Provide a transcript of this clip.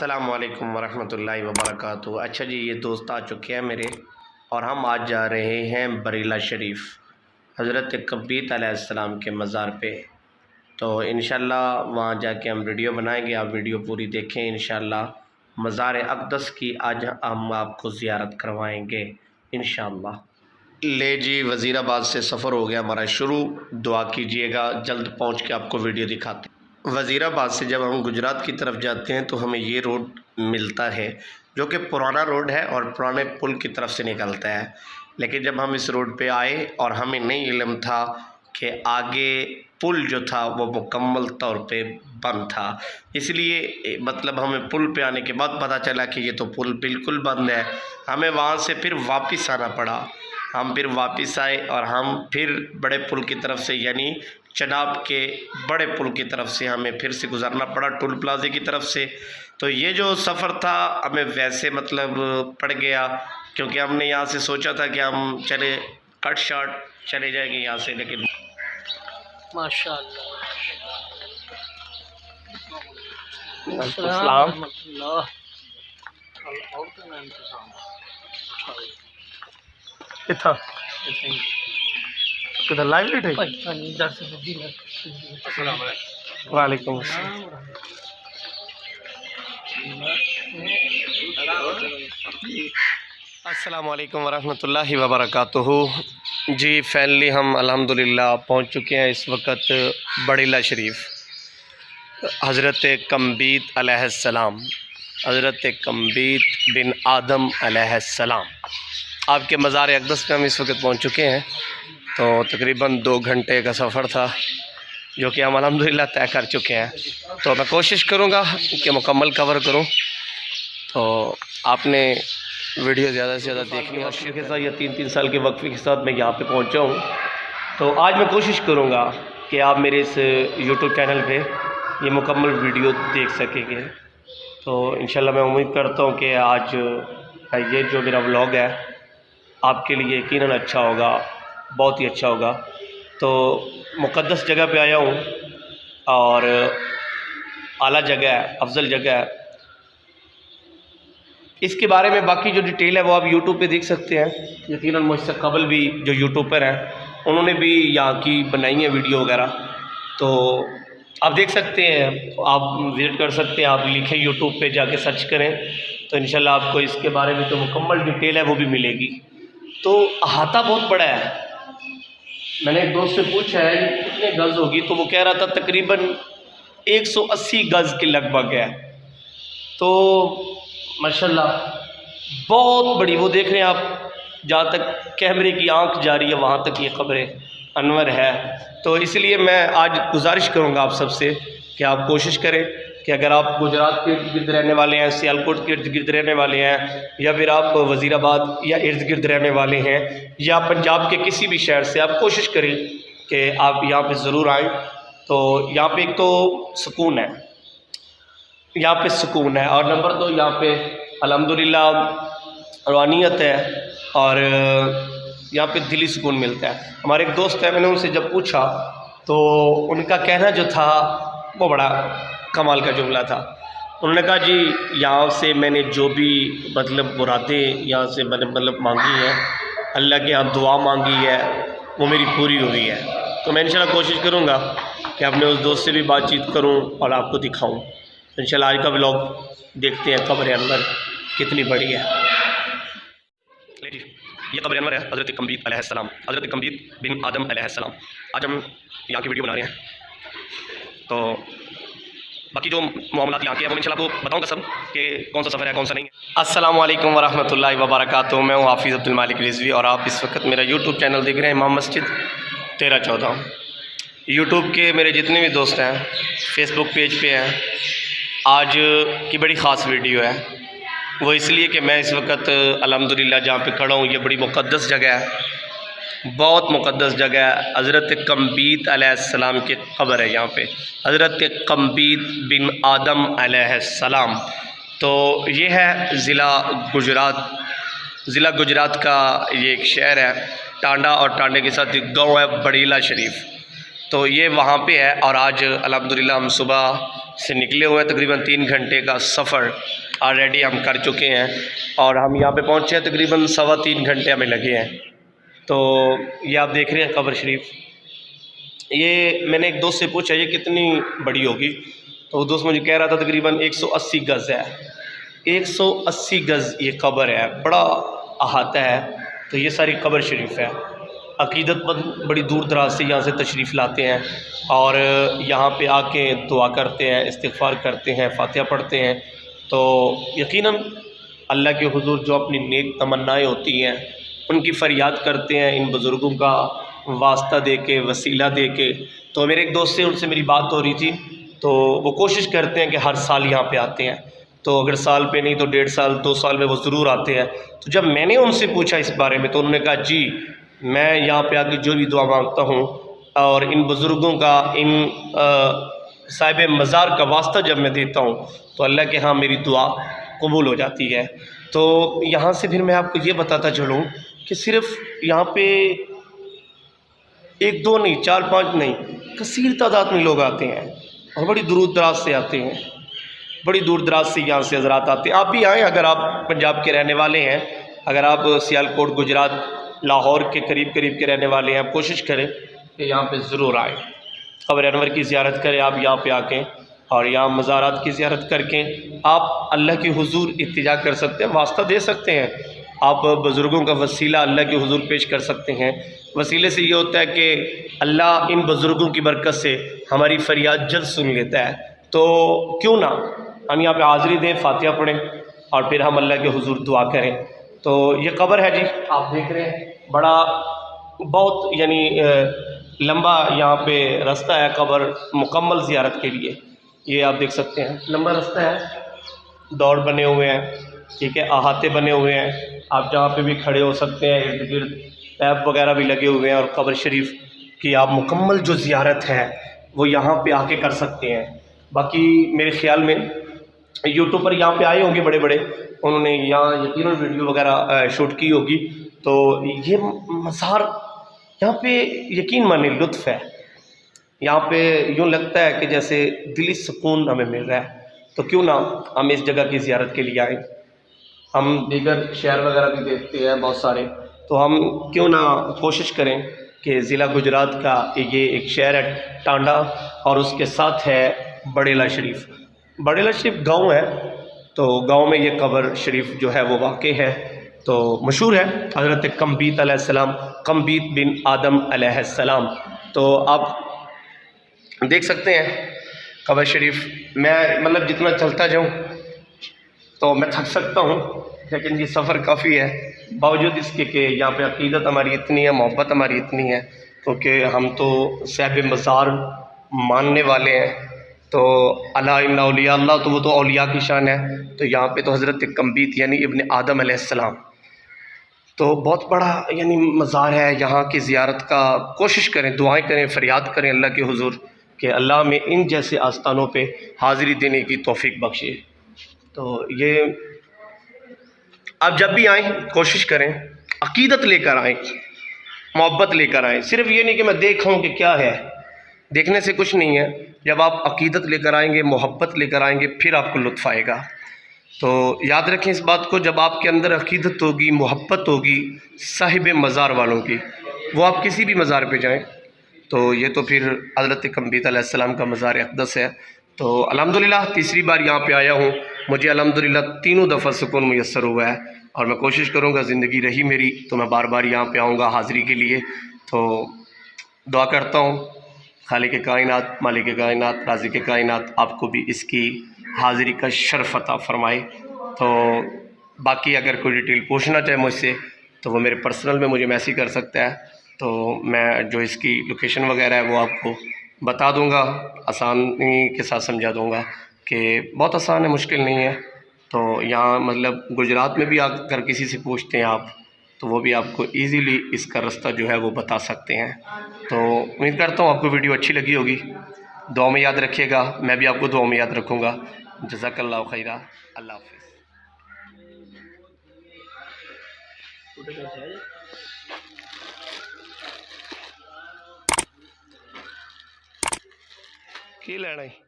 अस्सलाम वालेकुम वरहमतुल्लाहि वबरकातुहू। अच्छा जी, ये दोस्त आ चुके हैं मेरे और हम आज जा रहे हैं बरीला शरीफ हज़रत कब्बीत अलैहिस्सलाम के मज़ार पे। तो इंशाल्लाह वहाँ जाके हम वीडियो बनाएंगे, आप वीडियो पूरी देखें। इंशाल्लाह मज़ार अक़दस की आज हम आपको ज़ियारत करवाएंगे इंशाल्लाह। ले जी, वज़ीराबाद से सफ़र हो गया हमारा शुरू। दुआ कीजिएगा, जल्द पहुँच के आपको वीडियो दिखाते। वज़ीराबाद से जब हम गुजरात की तरफ जाते हैं तो हमें ये रोड मिलता है जो कि पुराना रोड है और पुराने पुल की तरफ से निकलता है। लेकिन जब हम इस रोड पे आए और हमें नहीं इल्म था कि आगे पुल जो था वो मुकम्मल तौर पे बंद था, इसलिए मतलब हमें पुल पे आने के बाद पता चला कि ये तो पुल बिल्कुल बंद है। हमें वहाँ से फिर वापस आना पड़ा। हम फिर वापस आए और हम फिर बड़े पुल की तरफ से यानी चनाब के बड़े पुल की तरफ से हमें फिर से गुज़रना पड़ा, टोल प्लाजे की तरफ से। तो ये जो सफ़र था हमें वैसे मतलब पड़ गया, क्योंकि हमने यहाँ से सोचा था कि हम चले कट शॉट चले जाएंगे यहाँ से, लेकिन माशाअल्लाह। किधर लाइव लेट है? वालेकुम अस्सलाम वालेकुम वरहमतुल्लाहि वबरकातुहू। जी फैनली हम अल्हम्दुलिल्लाह पहुँच चुके हैं इस वक्त बरीला शरीफ हज़रत कब्बीत अलैहिस्सलाम, हज़रत कब्बीत बिन आदम अलैहिस्सलाम आपके मज़ार अक़दस पे हम इस वक्त पहुँच चुके हैं। तो तकरीबन 2 घंटे का सफ़र था जो कि हम अल्हम्दुलिल्लाह तय कर चुके हैं। तो मैं कोशिश करूँगा कि मुकम्मल कवर करूँ। तो आपने वीडियो ज़्यादा से ज़्यादा देखनी है के साथ या 3-3 साल के वक्फे के साथ मैं यहाँ पे पहुँचा हूँ। तो आज मैं कोशिश करूँगा कि आप मेरे इस यूट्यूब चैनल पे ये मुकम्मल वीडियो देख सकेंगे। तो इंशाल्लाह मैं उम्मीद करता हूँ कि आज ये जो मेरा व्लॉग है आपके लिए यकीनन अच्छा होगा, बहुत ही अच्छा होगा। तो मुक़द्दस जगह पे आया हूँ और आला जगह है, अफजल जगह है। इसके बारे में बाकी जो डिटेल है वो आप यूट्यूब पे देख सकते हैं। यकीनन मुझसे कबल भी जो यूट्यूबर हैं उन्होंने भी यहाँ की बनाई है वीडियो वगैरह, तो आप देख सकते हैं, आप विज़िट कर सकते हैं। आप लिखें यूट्यूब पे जाके सर्च करें तो इंशाल्लाह आपको इसके बारे में जो मुकम्मल डिटेल है वो भी मिलेगी। तो अहाता बहुत बड़ा है। मैंने एक दोस्त से पूछा है कितने गज़ होगी, तो वो कह रहा था तकरीबन 180 गज़ के लगभग है। तो माशाल्लाह बहुत बड़ी, वो देख रहे हैं आप, जहाँ तक कैमरे की आंख जा रही है वहाँ तक ये क़ब्र अनवर है। तो इसलिए मैं आज गुजारिश करूँगा आप सबसे कि आप कोशिश करें कि अगर आप गुजरात के इर्द गिर्द रहने वाले हैं, सियालकोट के इर्द गिर्द रहने वाले हैं, या फिर आप वज़ीराबाद या इर्द गिर्द रहने वाले हैं, या पंजाब के किसी भी शहर से, आप कोशिश करें कि आप यहाँ पे ज़रूर आएँ। तो यहाँ पे एक तो सुकून है, यहाँ पे सुकून है, और नंबर 2 यहाँ पे अल्हम्दुलिल्लाह रूहानियत है और यहाँ पे दिली सुकून मिलता है। हमारे एक दोस्त है, मैंने उनसे जब पूछा तो उनका कहना जो था वो बड़ा कमाल का जुमला था। उन्होंने कहा जी यहाँ से मैंने जो भी मतलब मुरादें यहाँ से मैंने मतलब मांगी हैं, अल्लाह के यहाँ दुआ मांगी है, वो मेरी पूरी हुई है। तो मैं इंशाल्लाह कोशिश करूँगा कि अपने उस दोस्त से भी बातचीत करूँ और आपको दिखाऊँ। तो इंशाल्लाह आज का व्लॉग देखते हैं क़ब्र अनवर कितनी बड़ी है। ये क़ब्र अनवर है हज़रत कब्बीत अलैहिस्सलाम, हज़रत कब्बीत बिन आदम अलैहिस्सलाम। आज हम यहाँ की वीडियो बना रहे हैं। तो बाकी जो मामलात यहाँ के हैं वो इंशाल्लाह आपको बताऊँगा सब कि कौन सा सफ़र है कौन सा नहीं है। अस्सलाम वालेकुम वरहमतुल्लाहि वबरकातुहू। मैं हूँ हाफिज़ अब्दुल मालिक रिज़वी और आप इस वक्त मेरा यूट्यूब चैनल देख रहे हैं, इमाम मस्जिद 1314। यूट्यूब के मेरे जितने भी दोस्त हैं फेसबुक पेज पे हैं, आज की बड़ी ख़ास वीडियो है। वो इसलिए कि मैं इस वक्त अल्हम्दुलिल्लाह जहाँ पे खड़ा हूँ ये बड़ी मुक़द्दस जगह है, बहुत मुक़द्दस जगह है। हज़रत कब्बीत अलैहिस्सलाम की क़ब्र है यहाँ पे, हज़रत कब्बीत बिन आदम अलैहिस्सलाम। तो ये है ज़िला गुजरात का ये एक शहर है टांडा, और टांडे के साथ एक गाँव है बरीला शरीफ। तो ये वहाँ पे है। और आज अल्हम्दुलिल्लाह हम सुबह से निकले हुए हैं, तकरीबन 3 घंटे का सफ़र ऑलरेडी हम कर चुके हैं और हम यहाँ पे पहुँचे हैं तकरीबन 3.25 घंटे हमें लगे हैं। तो ये आप देख रहे हैं कब्र शरीफ। ये मैंने एक दोस्त से पूछा ये कितनी बड़ी होगी, तो वो दोस्त मुझे कह रहा था तकरीबन 180 गज़ है। 180 गज़ ये कब्र है, बड़ा अहाता है। तो ये सारी कब्र शरीफ है। अक़ीदतमंद बड़ी दूर दराज से यहाँ से तशरीफ़ लाते हैं और यहाँ पे आके दुआ करते हैं, इस्तिग़फ़ार करते हैं, फ़ातिहा पढ़ते हैं। तो यकीनन अल्लाह के हुज़ूर जो अपनी नेक तमन्नाएँ होती हैं उनकी फ़रियाद करते हैं इन बुज़ुर्गों का वास्ता दे के, वसीला दे के। तो मेरे एक दोस्त से उनसे मेरी बात हो रही थी, तो वो कोशिश करते हैं कि हर साल यहाँ पे आते हैं। तो अगर साल पे नहीं तो 1.5 साल 2 साल में वो ज़रूर आते हैं। तो जब मैंने उनसे पूछा इस बारे में तो उन्होंने कहा जी मैं यहाँ पे आके जो भी दुआ मांगता हूँ और इन बुज़ुर्गों का, इन साहिब मज़ार का वास्ता जब मैं देता हूँ तो अल्लाह के यहाँ मेरी दुआ कबूल हो जाती है। तो यहाँ से फिर मैं आपको ये बताता चलूँ कि सिर्फ़ यहाँ पे 1-2 नहीं, 4-5 नहीं, कसीर तादाद में लोग आते हैं और बड़ी दूर दराज से आते हैं, बड़ी दूर दराज से यहाँ से हज़रात आते हैं। आप भी आएँ अगर आप पंजाब के रहने वाले हैं, अगर आप सियालकोट, गुजरात, लाहौर के करीब के रहने वाले हैं, आप कोशिश करें कि यहाँ पे ज़रूर आएँ। क़ब्र अनवर की ज़ियारत करें आप यहाँ पे आके और यहाँ मज़ारात की ज़ियारत करके आप अल्लाह के हुज़ूर इल्तिजा कर सकते हैं, वास्ता दे सकते हैं। आप बुज़ुर्गों का वसीला अल्लाह के हुज़ूर पेश कर सकते हैं। वसीले से ये होता है कि अल्लाह इन बुज़ुर्गों की बरकत से हमारी फ़रियाद जल्द सुन लेता है। तो क्यों ना हम यहाँ पे हाज़िरी दें, फ़ातिहा पढ़ें और फिर हम अल्लाह के हुज़ूर दुआ करें। तो ये कब्र है जी, आप देख रहे हैं, बड़ा बहुत यानी लंबा यहाँ पे रास्ता है कब्र मुकम्मल ज़ियारत के लिए। ये आप देख सकते हैं लंबा रास्ता है, दौर बने हुए हैं, ठीक है, अहाते बने हुए हैं, आप जहाँ पे भी खड़े हो सकते हैं, इर्द गिर्द पैप वगैरह भी लगे हुए हैं और कब्र शरीफ की आप मुकम्मल जो ज़ियारत है वो यहाँ पे आके कर सकते हैं। बाकी मेरे ख़्याल में यूट्यूबर यहाँ पे आए होंगे बड़े बड़े, उन्होंने यहाँ यकीनन वीडियो वगैरह शूट की होगी। तो ये मज़ार यहाँ पे यकीन माने लुत्फ़ है, यहाँ पे यूँ लगता है कि जैसे दिली सुकून हमें मिल रहा है। तो क्यों ना हम इस जगह की ज़ियारत के लिए आएँ। हम दीगर शहर वगैरह भी देखते हैं बहुत सारे, तो हम क्यों ना कोशिश करें कि ज़िला गुजरात का ये एक शहर है टांडा और उसके साथ है बड़ेला शरीफ। बड़ेला शरीफ गांव है, तो गांव में ये कब्र शरीफ जो है वो वाक़ है। तो मशहूर है हज़रत कम्बीत अलैहिस्सलाम, कम्बीत बिन आदम अलैहिस्सलाम। तो आप देख सकते हैं कब्र शरीफ। मैं मतलब जितना चलता जाऊँ तो मैं थक सकता हूँ, लेकिन ये सफ़र काफ़ी है, बावजूद इसके कि यहाँ पे अक़ीदत हमारी इतनी है, मोहब्बत हमारी इतनी है, क्योंकि हम तो साहिब मज़ार मानने वाले हैं। तो अला इन्ना औलिया अल्लाह, तो वो तो औलिया की शान है। तो यहाँ पे तो हज़रत कम्बीत यानी इब्न आदम अलैहिस्सलाम, तो बहुत बड़ा यानी मज़ार है। यहाँ की ज़ियारत का कोशिश करें, दुआएँ करें, फ़रियाद करें अल्लाह के हुज़ूर कि अल्लाह में इन जैसे आस्थानों पे हाज़िरी देने की तौफ़ीक बख्शे। तो ये आप जब भी आएँ कोशिश करें अक़ीदत लेकर आएँ, मोहब्बत लेकर आएँ। सिर्फ़ ये नहीं कि मैं देखूँ कि क्या है, देखने से कुछ नहीं है। जब आप अक़ीदत लेकर आएँगे, मोहब्बत लेकर आएँगे, फिर आपको लुत्फ़ आएगा। तो याद रखें इस बात को, जब आपके अंदर अक़ीदत होगी, मोहब्बत होगी साहिब मज़ार वालों की, वो आप किसी भी मज़ार पे जाएं, तो ये तो फिर हज़रत कम्बीत अलैहिस्सलाम का मज़ार अक़दस है। तो अल्हम्दुलिल्लाह तीसरी बार यहाँ पे आया हूँ, मुझे अल्हम्दुलिल्लाह तीनों दफ़ा सुकून मुयस्सर हुआ है और मैं कोशिश करूँगा, ज़िंदगी रही मेरी तो मैं बार बार यहाँ पे आऊँगा हाज़िरी के लिए। तो दुआ करता हूँ खालिक़ कायनात, मालिक कायनात, राज़िक़ कायनात आपको भी इसकी हाज़िरी का शर्फ़ अता फ़रमाए। तो बाकी अगर कोई डिटेल पूछना चाहे मुझसे तो वो मेरे पर्सनल में मुझे मैसेज कर सकता है, तो मैं जो इसकी लोकेशन वगैरह है वो आपको बता दूंगा, आसानी के साथ समझा दूंगा कि बहुत आसान है, मुश्किल नहीं है। तो यहाँ मतलब गुजरात में भी अगर किसी से पूछते हैं आप तो वो भी आपको इजीली इसका रास्ता जो है वो बता सकते हैं। तो उम्मीद करता हूँ आपको वीडियो अच्छी लगी होगी, दुआ में याद रखिएगा, मैं भी आपको दुआ में याद रखूँगा। जज़ाकल्लाहु खैरा, अल्लाह हाफ़िज़। की लेना है